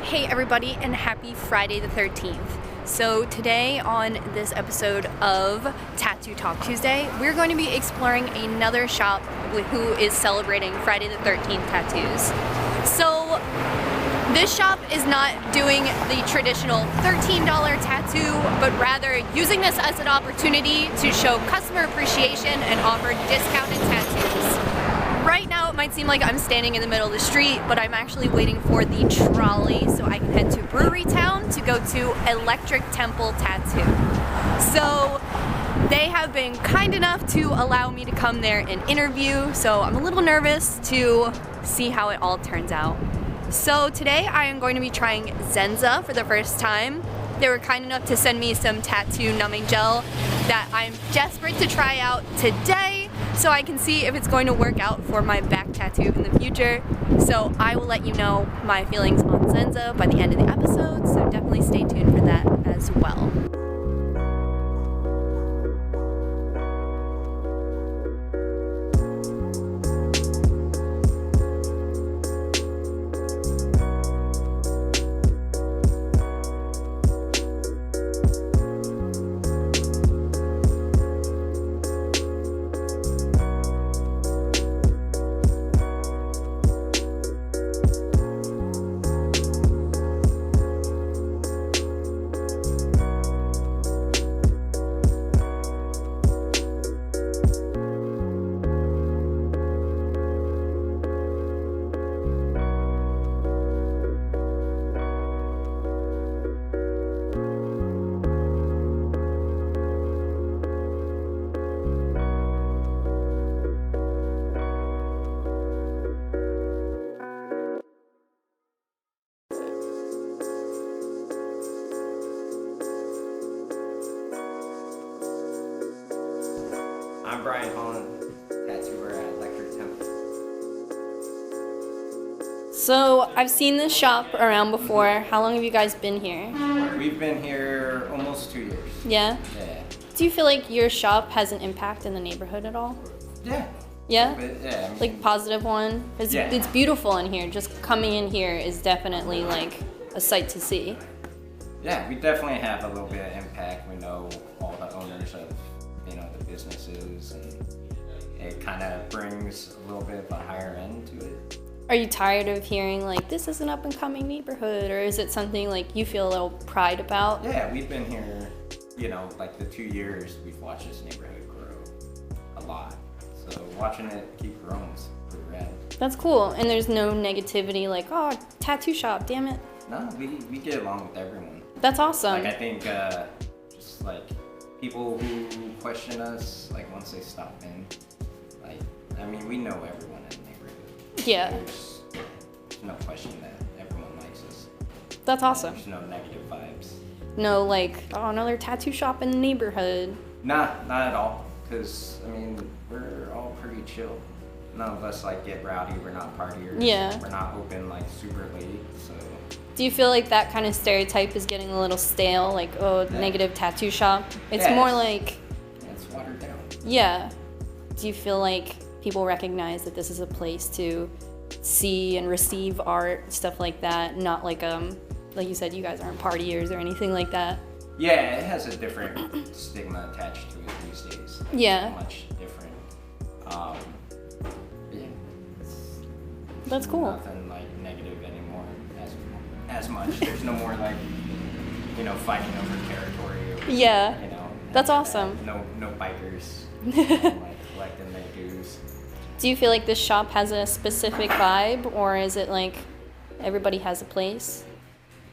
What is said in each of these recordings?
Hey everybody, and happy Friday the 13th. So today on this episode of Tattoo Talk Tuesday, we're going to be exploring another shop who is celebrating Friday the 13th tattoos. So this shop is not doing the traditional $13 tattoo, but rather using this as an opportunity to show customer appreciation and offer discounted tattoos. Right now it might seem like I'm standing in the middle of the street, but I'm actually waiting for the trolley so I can head to Brewery Town to go to Electric Temple Tattoo. So they have been kind enough to allow me to come there and interview, so I'm a little nervous to see how it all turns out. So today I am going to be trying Zensa for the first time. They were kind enough to send me some tattoo numbing gel that I'm desperate to try out today so I can see if it's going to work out for my back tattoo in the future. So I will let you know my feelings on Zensa by the end of the episode, so definitely stay tuned for that as well. I'm Bryan Holland, tattooer at Electric Temple. So I've seen this shop around before. How long have you guys been here? We've been here almost 2 years. Yeah? Yeah. Do you feel like your shop has an impact in the neighborhood at all? Yeah. Yeah? But, yeah. I mean, Like positive one? It's beautiful in here. Just coming in here is definitely like a sight to see. Yeah, we definitely have a little bit of impact. We know all the owners of, the businesses, and it kind of brings a little bit of a higher end to it. Are you tired of hearing like this is an up and coming neighborhood, or is it something like you feel a little pride about? Yeah, we've been here, like the 2 years we've watched this neighborhood grow a lot. So watching it keep growing is pretty rad. That's cool. And there's no negativity like, oh, tattoo shop, damn it. No, we get along with everyone. That's awesome. Like I think just like people who question us, like once they stop in, we know everyone in the neighborhood. Yeah. There's no question that everyone likes us. That's awesome. There's no negative vibes. No like, oh, another tattoo shop in the neighborhood. Not at all. Because, we're all pretty chill. None of us get rowdy, we're not partiers. Yeah. We're not open super late, so. Do you feel like that kind of stereotype is getting a little stale? Like, oh, negative tattoo shop? It's more like... Yeah, it's watered down. Yeah. Do you feel like people recognize that this is a place to see and receive art, stuff like that? Not like you said, you guys aren't partiers or anything like that. Yeah, it has a different stigma attached to it these days. Yeah. Much different. Yeah. That's cool. Nothing negative anymore as much. There's no more fighting over territory. Or, yeah. That's awesome. No bikers collecting their dues. Do you feel like this shop has a specific vibe, or is it like everybody has a place?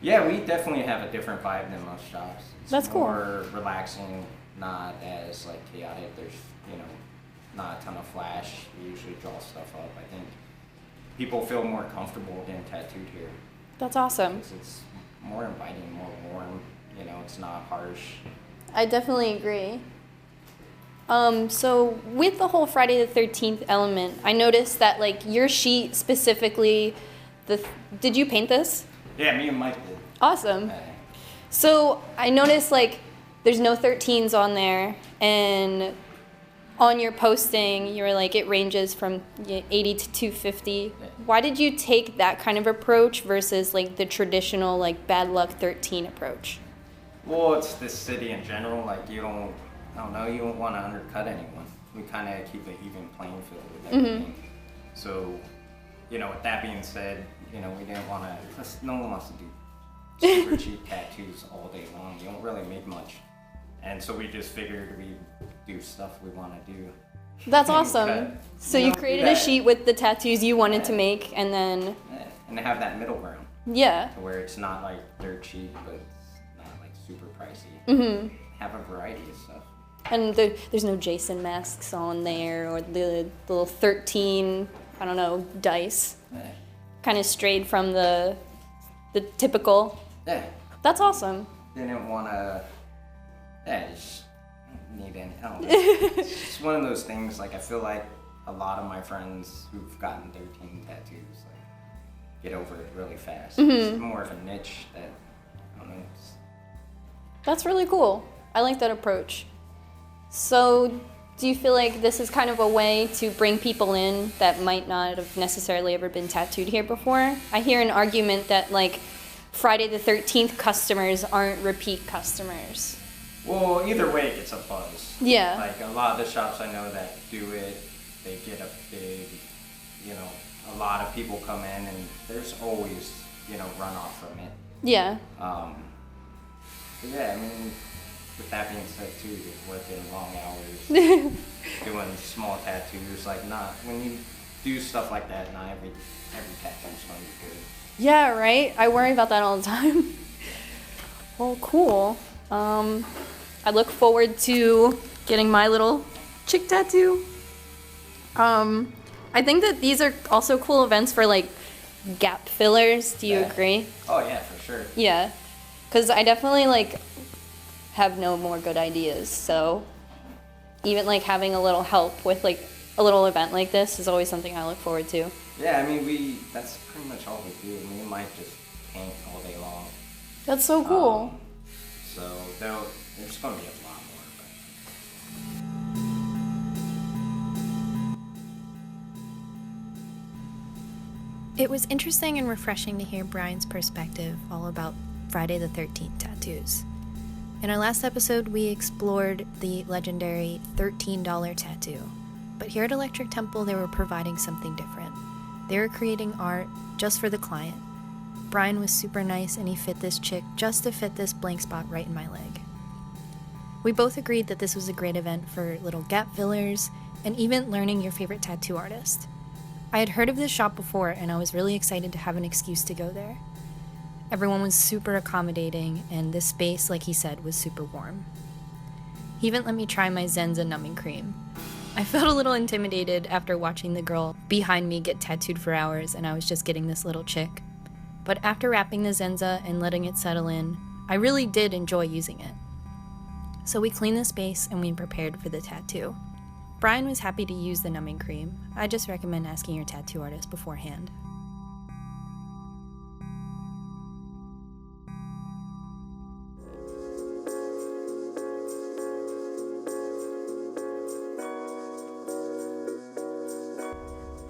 Yeah, we definitely have a different vibe than most shops. That's cool. More relaxing, not as chaotic. There's not a ton of flash. We usually draw stuff up. I think people feel more comfortable getting tattooed here. That's awesome. It's more inviting, more warm. It's not harsh. I definitely agree. So with the whole Friday the 13th element, I noticed that your sheet specifically, did you paint this? Yeah, me and Mike did. Awesome. So I noticed there's no 13s on there, and on your posting, you were like, it ranges from 80 to 250. Why did you take that kind of approach versus like the traditional like bad luck 13 approach? Well, it's this city in general. Like you don't want to undercut anyone. We kind of keep an even playing field with everything. So, with that being said, we didn't want to. No one wants to do super cheap tattoos all day long. You don't really make much. And so we just figured we do stuff we want to do. That's awesome. So you created a sheet with the tattoos you wanted to make, and then... And have that middle ground. Yeah. To where it's not like dirt cheap, but it's not like super pricey. Mm-hmm. Have a variety of stuff. And there's no Jason masks on there, or the little 13, I don't know, dice. Kind of strayed from the typical. Yeah. That's awesome. Didn't want to... just need any. I don't know. It's just one of those things. Like I feel like a lot of my friends who've gotten 13 tattoos get over it really fast. Mm-hmm. It's more of a niche that I don't know. That's really cool. I like that approach. So, do you feel like this is kind of a way to bring people in that might not have necessarily ever been tattooed here before? I hear an argument that like Friday the 13th customers aren't repeat customers. Well, either way, it gets a buzz. Yeah. Like a lot of the shops I know that do it, they get a big, a lot of people come in, and there's always, runoff from it. Yeah. But yeah, I mean, with that being said too, you're working long hours, doing small tattoos. Like when you do stuff like that, not every tattoo's gonna be good. Yeah, right? I worry about that all the time. Well, cool. I look forward to getting my little chick tattoo. I think that these are also cool events for like gap fillers. Do you agree? Oh yeah, for sure. Yeah, because I definitely like have no more good ideas. So even like having a little help with like a little event like this is always something I look forward to. Yeah, I mean that's pretty much all we do. We might just paint all day long. That's so cool. So there's going to be a lot more. It was interesting and refreshing to hear Bryan's perspective all about Friday the 13th tattoos. In our last episode, we explored the legendary $13 tattoo. But here at Electric Temple, they were providing something different. They were creating art just for the client. Bryan was super nice, and he fit this chick just to fit this blank spot right in my leg. We both agreed that this was a great event for little gap fillers and even learning your favorite tattoo artist. I had heard of this shop before, and I was really excited to have an excuse to go there. Everyone was super accommodating, and this space, like he said, was super warm. He even let me try my Zensa numbing cream. I felt a little intimidated after watching the girl behind me get tattooed for hours, and I was just getting this little chick. But after wrapping the Zensa and letting it settle in, I really did enjoy using it. So we cleaned the space and we prepared for the tattoo. Bryan was happy to use the numbing cream. I just recommend asking your tattoo artist beforehand.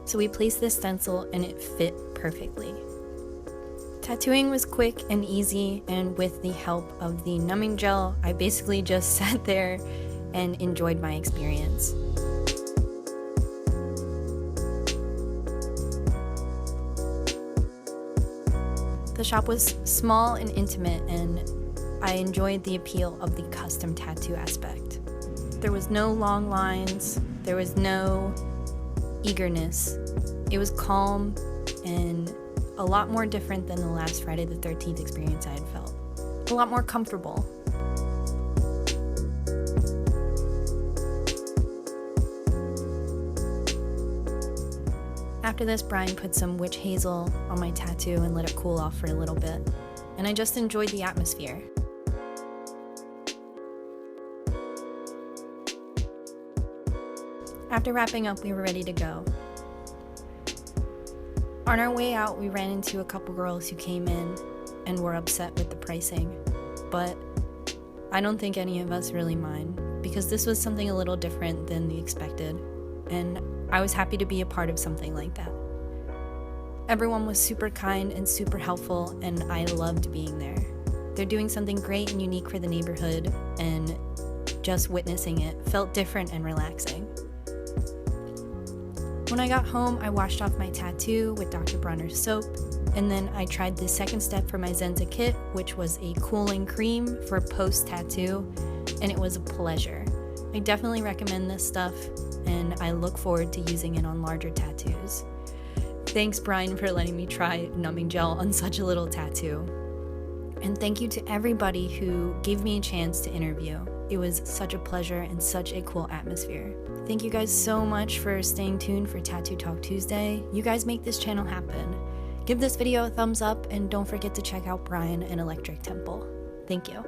So we placed this stencil and it fit perfectly. Tattooing was quick and easy, and with the help of the numbing gel, I basically just sat there and enjoyed my experience. The shop was small and intimate, and I enjoyed the appeal of the custom tattoo aspect. There was no long lines, there was no eagerness. It was calm and a lot more different than the last Friday the 13th experience I had felt. A lot more comfortable. After this, Bryan put some witch hazel on my tattoo and let it cool off for a little bit, and I just enjoyed the atmosphere. After wrapping up, we were ready to go. On our way out, we ran into a couple girls who came in and were upset with the pricing, but I don't think any of us really mind because this was something a little different than the expected, and I was happy to be a part of something like that. Everyone was super kind and super helpful, and I loved being there. They're doing something great and unique for the neighborhood, and just witnessing it felt different and relaxing. When I got home, I washed off my tattoo with Dr. Bronner's soap, and then I tried the second step for my Zensa kit, which was a cooling cream for post-tattoo, and it was a pleasure. I definitely recommend this stuff, and I look forward to using it on larger tattoos. Thanks, Bryan, for letting me try numbing gel on such a little tattoo. And thank you to everybody who gave me a chance to interview. It was such a pleasure and such a cool atmosphere. Thank you guys so much for staying tuned for Tattoo Talk Tuesday. You guys make this channel happen. Give this video a thumbs up and don't forget to check out Bryan and Electric Temple. Thank you.